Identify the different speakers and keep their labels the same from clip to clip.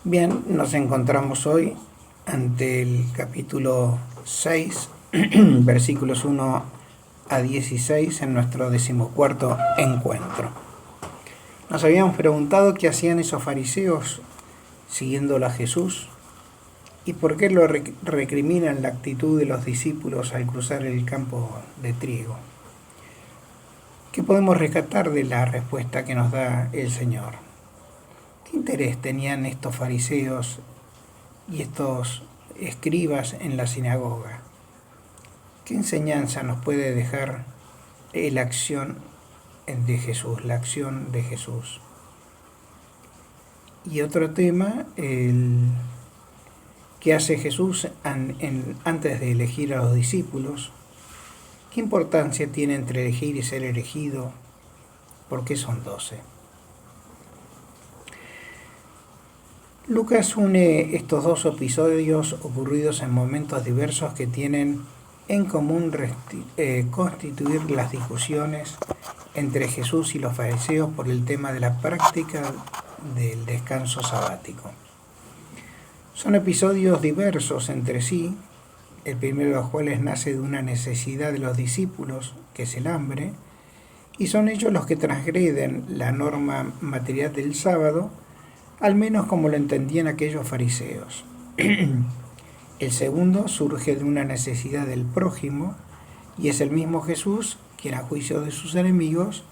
Speaker 1: Bien, nos encontramos hoy ante el capítulo 6, versículos 1 a 16 en nuestro 14º encuentro. Nos habíamos preguntado qué hacían esos fariseos siguiéndolo a Jesús y por qué lo recriminan la actitud de los discípulos al cruzar el campo de trigo. ¿Qué podemos rescatar de la respuesta que nos da el Señor? ¿Qué interés tenían estos fariseos y estos escribas en la sinagoga? ¿Qué enseñanza nos puede dejar la acción de Jesús, la acción de Jesús? Y otro tema, ¿qué hace Jesús antes de elegir a los discípulos? ¿Qué importancia tiene entre elegir y ser elegido? ¿Por qué son 12? Lucas une estos dos episodios ocurridos en momentos diversos que tienen en común constituir las discusiones entre Jesús y los fariseos por el tema de la práctica del descanso sabático. Son episodios diversos entre sí, el primero de los cuales nace de una necesidad de los discípulos, que es el hambre, y son ellos los que transgreden la norma material del sábado, al menos como lo entendían aquellos fariseos. El segundo surge de una necesidad del prójimo, y es el mismo Jesús quien, a juicio de sus enemigos,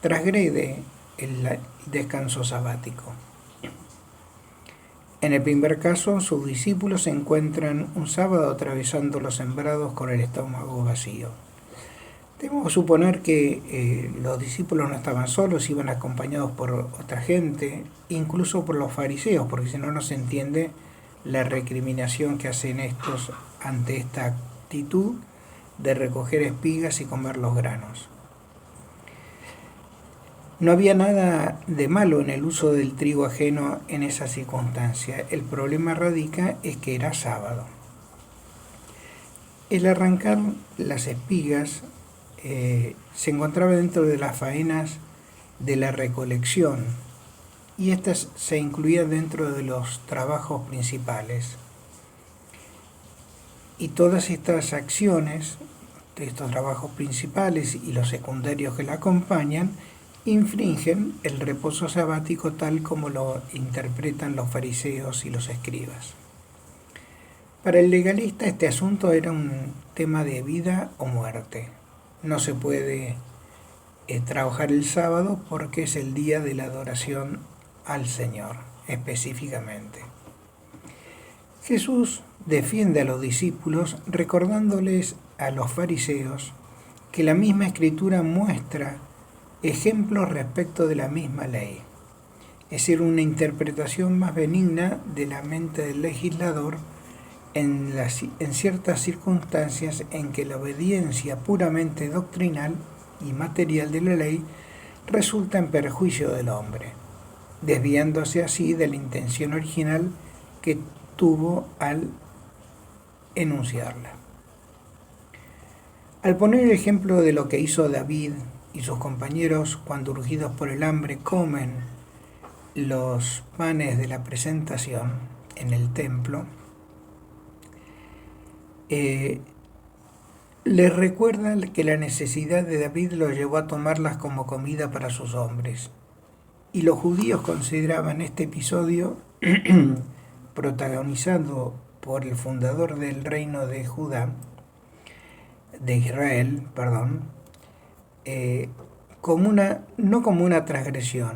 Speaker 1: transgrede el descanso sabático. En el primer caso, sus discípulos se encuentran un sábado atravesando los sembrados con el estómago vacío. Debemos suponer que los discípulos no estaban solos, iban acompañados por otra gente, incluso por los fariseos, porque si no, no se entiende la recriminación que hacen estos ante esta actitud de recoger espigas y comer los granos. No había nada de malo en el uso del trigo ajeno en esa circunstancia. El problema radica es que era sábado. El arrancar las espigas se encontraba dentro de las faenas de la recolección y estas se incluían dentro de los trabajos principales. Y todas estas acciones, de estos trabajos principales y los secundarios que la acompañan, infringen el reposo sabático tal como lo interpretan los fariseos y los escribas. Para el legalista este asunto era un tema de vida o muerte. No se puede trabajar el sábado porque es el día de la adoración al Señor, específicamente. Jesús defiende a los discípulos recordándoles a los fariseos que la misma Escritura muestra ejemplos respecto de la misma ley, es decir, una interpretación más benigna de la mente del legislador en ciertas circunstancias en que la obediencia puramente doctrinal y material de la ley resulta en perjuicio del hombre, desviándose así de la intención original que tuvo al enunciarla. Al poner el ejemplo de lo que hizo David y sus compañeros cuando, urgidos por el hambre, comen los panes de la presentación en el templo, les recuerda que la necesidad de David lo llevó a tomarlas como comida para sus hombres. Y los judíos consideraban este episodio protagonizado por el fundador del reino de Judá, de Israel, no como una transgresión,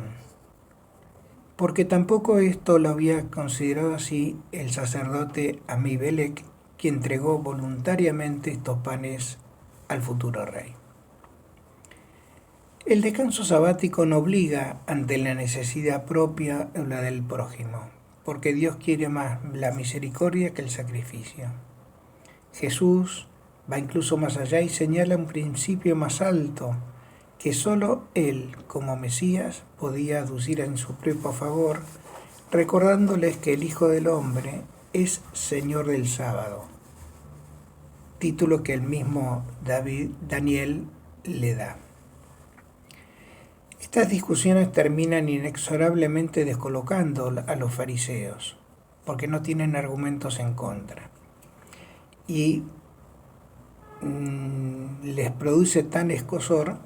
Speaker 1: porque tampoco esto lo había considerado así el sacerdote Amímelec, quien entregó voluntariamente estos panes al futuro rey. El descanso sabático no obliga ante la necesidad propia o la del prójimo, porque Dios quiere más la misericordia que el sacrificio. Jesús va incluso más allá y señala un principio más alto que solo Él, como Mesías, podía aducir en su propio favor, recordándoles que el Hijo del Hombre es Señor del sábado, título que el mismo Daniel le da. Estas discusiones terminan inexorablemente descolocando a los fariseos, porque no tienen argumentos en contra. Y les produce tal escozor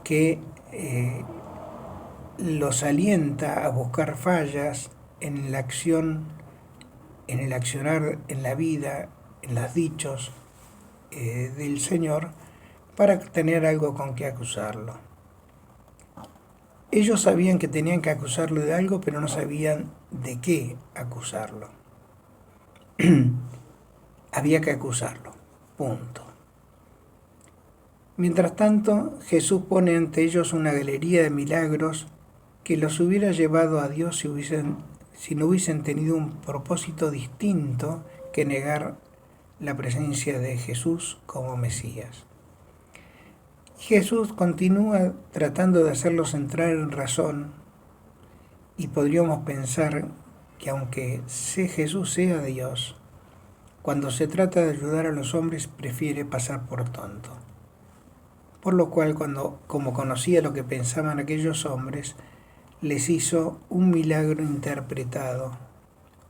Speaker 1: que los alienta a buscar fallas en la acción, en el accionar, en la vida, en los dichos del Señor, para tener algo con que acusarlo. Ellos sabían que tenían que acusarlo de algo, pero no sabían de qué acusarlo. Había que acusarlo, punto. Mientras tanto, Jesús pone ante ellos una galería de milagros que los hubiera llevado a Dios si no hubiesen tenido un propósito distinto que negar la presencia de Jesús como Mesías. Jesús continúa tratando de hacerlos entrar en razón, y podríamos pensar que aunque Jesús sea Dios, cuando se trata de ayudar a los hombres prefiere pasar por tonto. Por lo cual, como conocía lo que pensaban aquellos hombres, les hizo un milagro interpretado,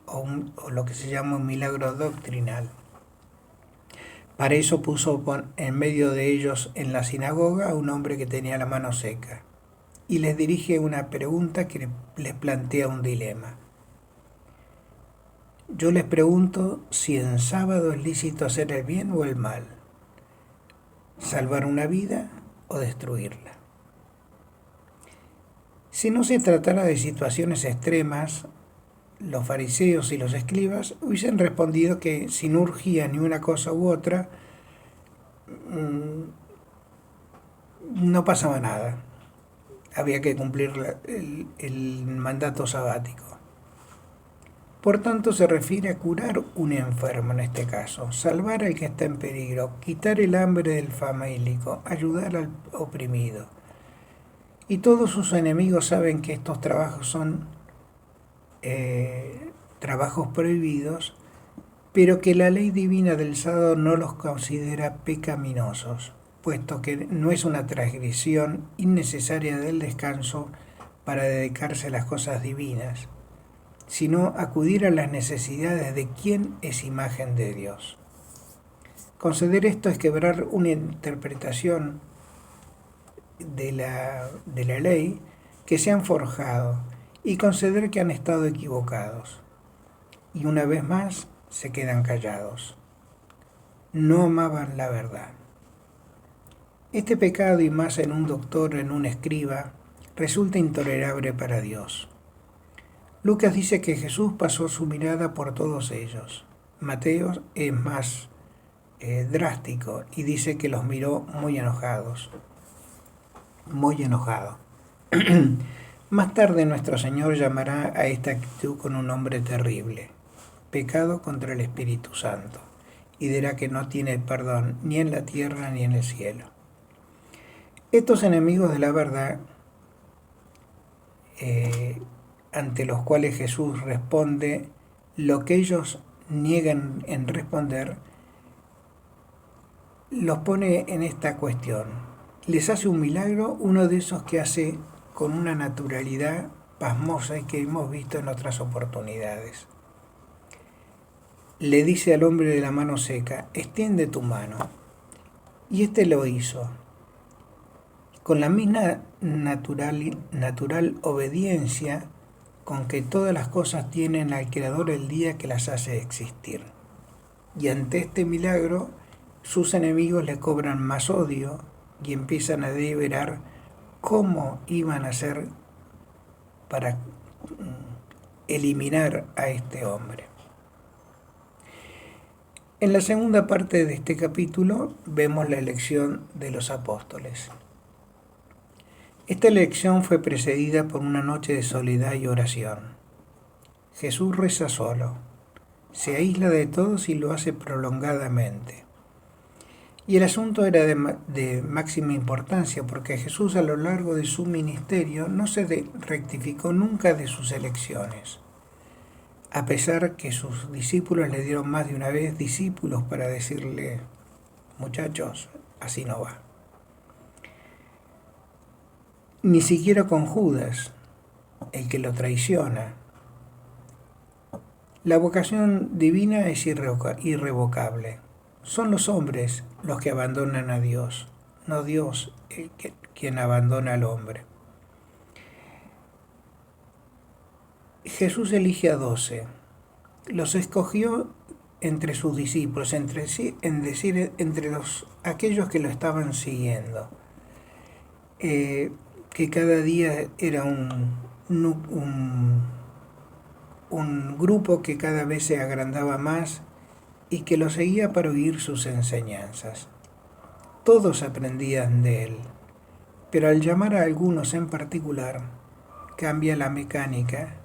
Speaker 1: o lo que se llama un milagro doctrinal. Para eso puso en medio de ellos en la sinagoga a un hombre que tenía la mano seca, y les dirige una pregunta que les plantea un dilema. Yo les pregunto si en sábado es lícito hacer el bien o el mal, salvar una vida o destruirla. Si no se tratara de situaciones extremas, los fariseos y los escribas hubiesen respondido que si no urgía ni una cosa u otra, no pasaba nada. Había que cumplir el mandato sabático. Por tanto, se refiere a curar un enfermo en este caso, salvar al que está en peligro, quitar el hambre del famélico, ayudar al oprimido. Y todos sus enemigos saben que estos trabajos son trabajos prohibidos, pero que la ley divina del sábado no los considera pecaminosos, puesto que no es una transgresión innecesaria del descanso para dedicarse a las cosas divinas, sino acudir a las necesidades de quien es imagen de Dios. Conceder esto es quebrar una interpretación de la ley que se han forjado y conceder que han estado equivocados. Y una vez más se quedan callados. No amaban la verdad. Este pecado, y más en un doctor, en un escriba, resulta intolerable para Dios. Lucas dice que Jesús pasó su mirada por todos ellos. Mateo es más drástico y dice que los miró muy enojados. Muy enojado. Más tarde nuestro Señor llamará a esta actitud con un nombre terrible: pecado contra el Espíritu Santo, y dirá que no tiene perdón ni en la tierra ni en el cielo. Estos enemigos de la verdad, ante los cuales Jesús responde lo que ellos niegan en responder, los pone en esta cuestión. Les hace un milagro, uno de esos que hace con una naturalidad pasmosa y que hemos visto en otras oportunidades. Le dice al hombre de la mano seca: extiende tu mano. Y éste lo hizo. Con la misma natural obediencia con que todas las cosas tienen al Creador el día que las hace existir. Y ante este milagro, sus enemigos le cobran más odio y empiezan a deliberar cómo iban a hacer para eliminar a este hombre. En la segunda parte de este capítulo vemos la elección de los apóstoles. Esta elección fue precedida por una noche de soledad y oración. Jesús reza solo, se aísla de todos y lo hace prolongadamente. Y el asunto era de máxima importancia, porque Jesús a lo largo de su ministerio no se rectificó nunca de sus elecciones, a pesar que sus discípulos le dieron más de una vez discípulos para decirle: muchachos, así no va. ni siquiera con Judas, el que lo traiciona. La vocación divina es irrevocable. Son los hombres los que abandonan a Dios, no Dios quien abandona al hombre. Jesús elige a 12. Los escogió entre sus discípulos, entre aquellos que lo estaban siguiendo. Que cada día era un grupo que cada vez se agrandaba más y que lo seguía para oír sus enseñanzas. Todos aprendían de él, pero al llamar a algunos en particular, cambia la mecánica.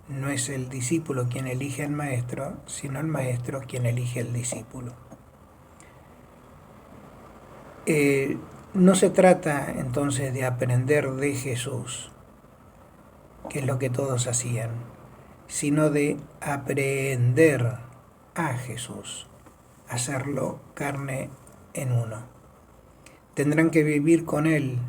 Speaker 1: No es el discípulo quien elige al maestro, sino el maestro quien elige al discípulo. No se trata entonces de aprender de Jesús, que es lo que todos hacían, sino de aprehender a Jesús, hacerlo carne en uno. Tendrán que vivir con Él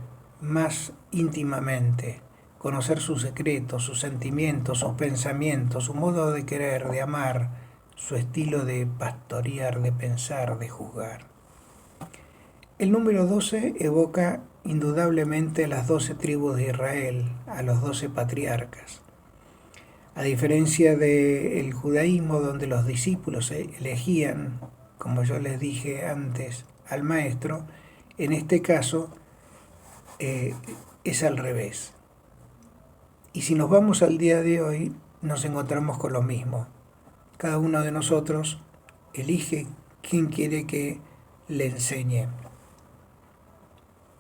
Speaker 1: más íntimamente, conocer sus secretos, sus sentimientos, sus pensamientos, su modo de querer, de amar, su estilo de pastorear, de pensar, de juzgar. El número 12 evoca indudablemente a las 12 tribus de Israel, a los 12 patriarcas. A diferencia del judaísmo, donde los discípulos elegían, como yo les dije antes, al maestro, en este caso es al revés. Y si nos vamos al día de hoy, nos encontramos con lo mismo. Cada uno de nosotros elige quién quiere que le enseñe.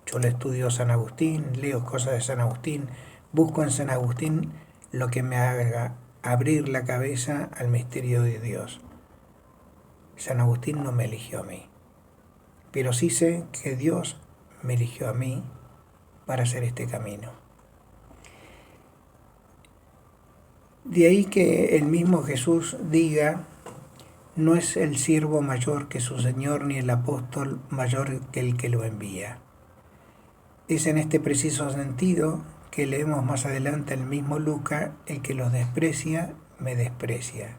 Speaker 1: Yo le estudio San Agustín, leo cosas de San Agustín, busco en San Agustín lo que me haga abrir la cabeza al misterio de Dios. San Agustín no me eligió a mí, pero sí sé que Dios me eligió a mí para hacer este camino. De ahí que el mismo Jesús diga: no es el siervo mayor que su Señor, ni el apóstol mayor que el que lo envía. Es en este preciso sentido que leemos más adelante el mismo Lucas: el que los desprecia, me desprecia,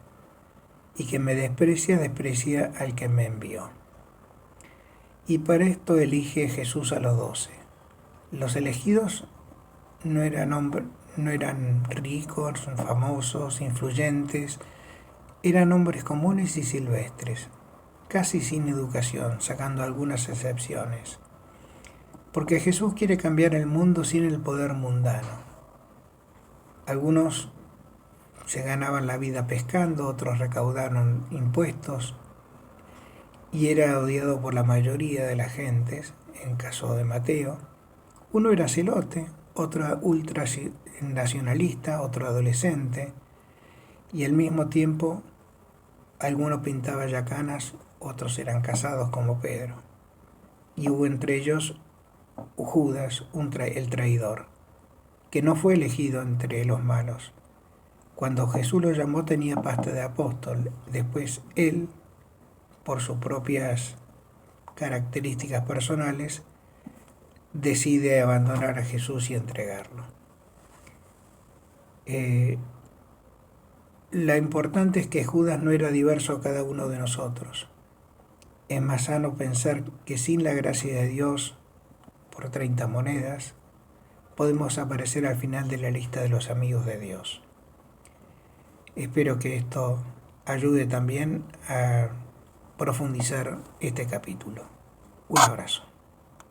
Speaker 1: y quien me desprecia, desprecia al que me envió. Y para esto elige Jesús a los 12. Los elegidos no eran ricos, famosos, influyentes, eran hombres comunes y silvestres, casi sin educación, sacando algunas excepciones. Porque Jesús quiere cambiar el mundo sin el poder mundano. Algunos se ganaban la vida pescando, otros recaudaron impuestos, y era odiado por la mayoría de las gentes, en caso de Mateo. Uno era celote, otro ultranacionalista, otro adolescente, y al mismo tiempo alguno pintaba ya canas, otros eran casados como Pedro. Y hubo entre ellos Judas, el traidor, que no fue elegido entre los malos. Cuando Jesús lo llamó tenía pasta de apóstol. Después él, por sus propias características personales, decide abandonar a Jesús y entregarlo. Lo importante es que Judas no era diverso a cada uno de nosotros. Es más sano pensar que sin la gracia de Dios, por 30 monedas, podemos aparecer al final de la lista de los amigos de Dios. Espero que esto ayude también a profundizar este capítulo. Un abrazo.